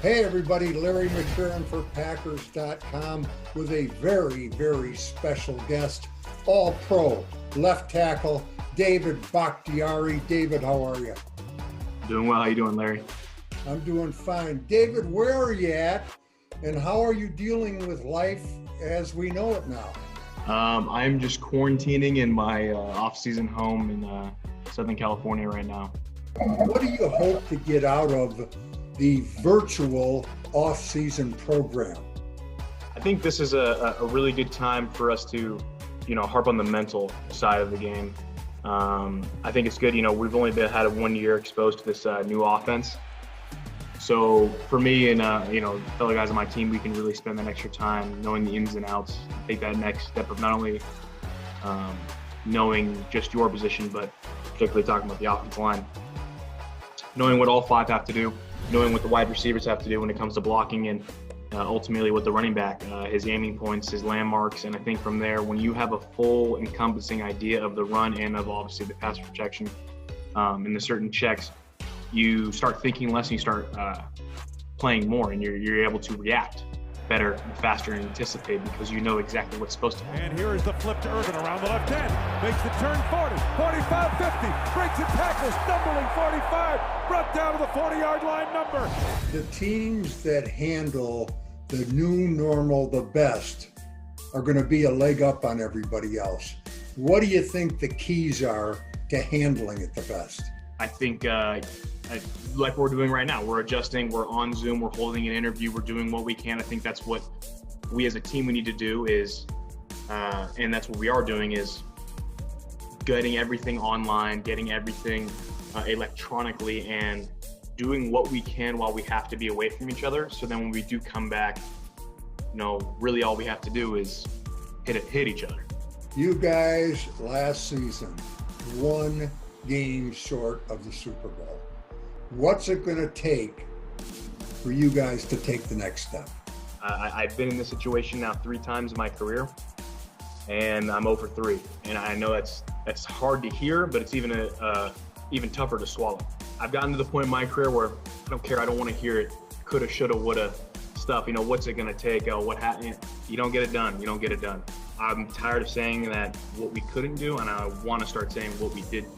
Hey everybody, Larry McCarren for Packers.com with a very, very special guest, All-Pro left tackle, David Bakhtiari. David, how are you? Doing well. How you doing, Larry? I'm doing fine. David, where are you at and how are you dealing with life as we know it now? I'm just quarantining in my off-season home in Southern California right now. What do you hope to get out of the virtual off-season program? I think this is a really good time for us to, harp on the mental side of the game. I think it's good. We've only had 1 year exposed to this new offense. So for me and, fellow guys on my team, we can really spend that extra time knowing the ins and outs, take that next step of not only knowing just your position, but particularly talking about the offensive line, knowing what all five have to do, knowing what the wide receivers have to do when it comes to blocking, and ultimately what the running back, his aiming points, his landmarks. And I think from there, when you have a full encompassing idea of the run and of obviously the pass protection and the certain checks, you start thinking less and you start playing more, and you're able to react better and faster and anticipate because you know exactly what's supposed to happen. And here is the flip to Irvin around the left end. Makes the turn 40, 45, 50. Breaks a tackle, stumbling 45. Brought down to the 40-yard line number. The teams that handle the new normal the best are going to be a leg up on everybody else. What do you think the keys are to handling it the best? I think like we're doing right now, we're adjusting, we're on Zoom, we're holding an interview, we're doing what we can. I think that's what we as a team we need to do is, and that's what we are doing, is getting everything online, getting everything electronically, and doing what we can while we have to be away from each other. So then when we do come back, really all we have to do is hit each other. You guys last season, 1 game short of the Super Bowl. What's it going to take for you guys to take the next step? I've been in this situation now 3 times in my career, and I'm 0 for 3. And I know that's hard to hear, but it's even tougher to swallow. I've gotten to the point in my career where I don't care. I don't want to hear it. Coulda, shoulda, woulda stuff. What's it going to take? What happened? You don't get it done. You don't get it done. I'm tired of saying that what we couldn't do, and I want to start saying what we did do.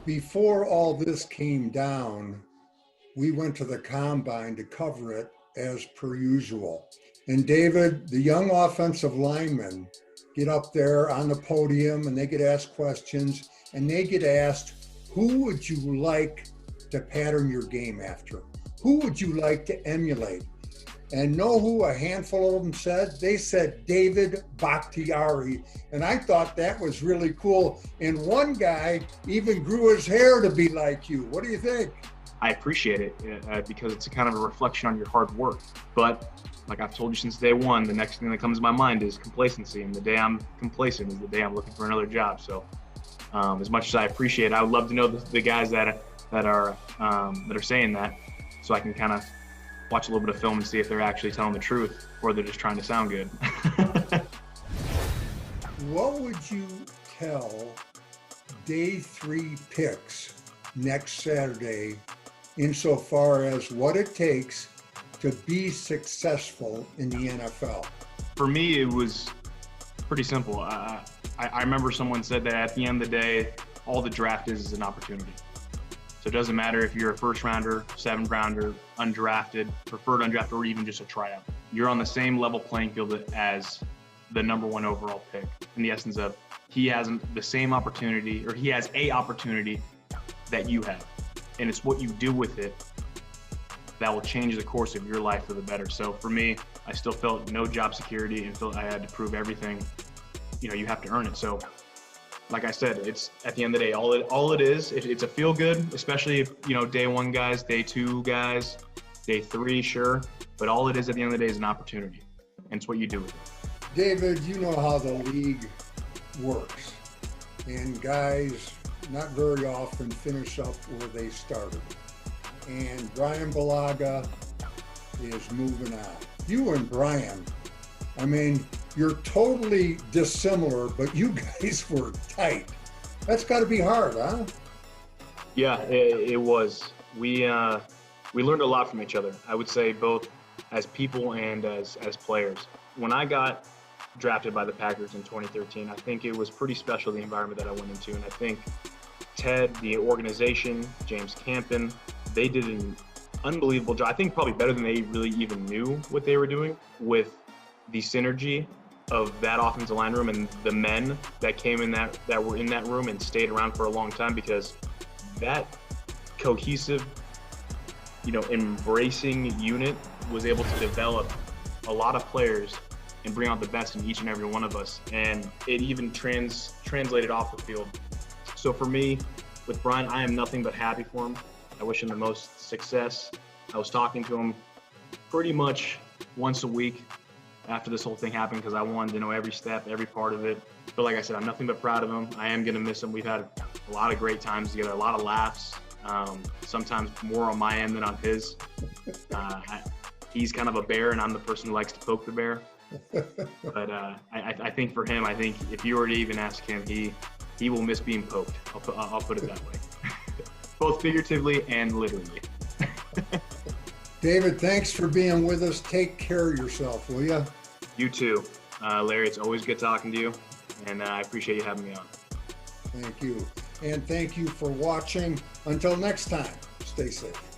Before all this came down, we went to the combine to cover it as per usual. And David, the young offensive linemen get up there on the podium and they get asked questions, and they get asked, who would you like to pattern your game after? Who would you like to emulate? And know who a handful of them said? They said David Bakhtiari. And I thought that was really cool. And one guy even grew his hair to be like you. What do you think? I appreciate it because it's a kind of a reflection on your hard work. But like I've told you since day one, the next thing that comes to my mind is complacency. And the day I'm complacent is the day I'm looking for another job. So as much as I appreciate it, I would love to know the guys that are saying that, so I can kind of watch a little bit of film and see if they're actually telling the truth or they're just trying to sound good. What would you tell day 3 picks next Saturday insofar as what it takes to be successful in the NFL? For me, it was pretty simple. I remember someone said that at the end of the day, all the draft is an opportunity. So it doesn't matter if you're a 1st rounder, 7th rounder, undrafted, preferred undrafted, or even just a tryout. You're on the same level playing field as the number 1 overall pick, in the essence of he has the same opportunity, or he has a opportunity that you have. And it's what you do with it that will change the course of your life for the better. So for me, I still felt no job security and felt I had to prove everything. You have to earn it. So like I said, it's at the end of the day, all it is, it's a feel good, especially if, day 1 guys, day 2 guys, day 3, sure. But all it is at the end of the day is an opportunity. And it's what you do with it. David, you know how the league works. And guys not very often finish up where they started. And Brian Balaga is moving on. You and Brian, you're totally dissimilar, but you guys were tight. That's got to be hard, huh? Yeah, it was. We we learned a lot from each other. I would say both as people and as players. When I got drafted by the Packers in 2013, I think it was pretty special, the environment that I went into. And I think Ted, the organization, James Campen, they did an unbelievable job. I think probably better than they really even knew what they were doing with the synergy of that offensive line room and the men that came in that were in that room and stayed around for a long time, because that cohesive, embracing unit was able to develop a lot of players and bring out the best in each and every one of us. And it even translated off the field. So for me, with Brian, I am nothing but happy for him. I wish him the most success. I was talking to him pretty much once a week after this whole thing happened, because I wanted to know every step, every part of it. But like I said, I'm nothing but proud of him. I am going to miss him. We've had a lot of great times together, a lot of laughs, sometimes more on my end than on his. He's kind of a bear, and I'm the person who likes to poke the bear. But I think for him, I think if you were to even ask him, he will miss being poked. I'll put it that way. Both figuratively and literally. David, thanks for being with us. Take care of yourself, will you? You too. Larry, it's always good talking to you, and I appreciate you having me on. Thank you. And thank you for watching. Until next time, stay safe.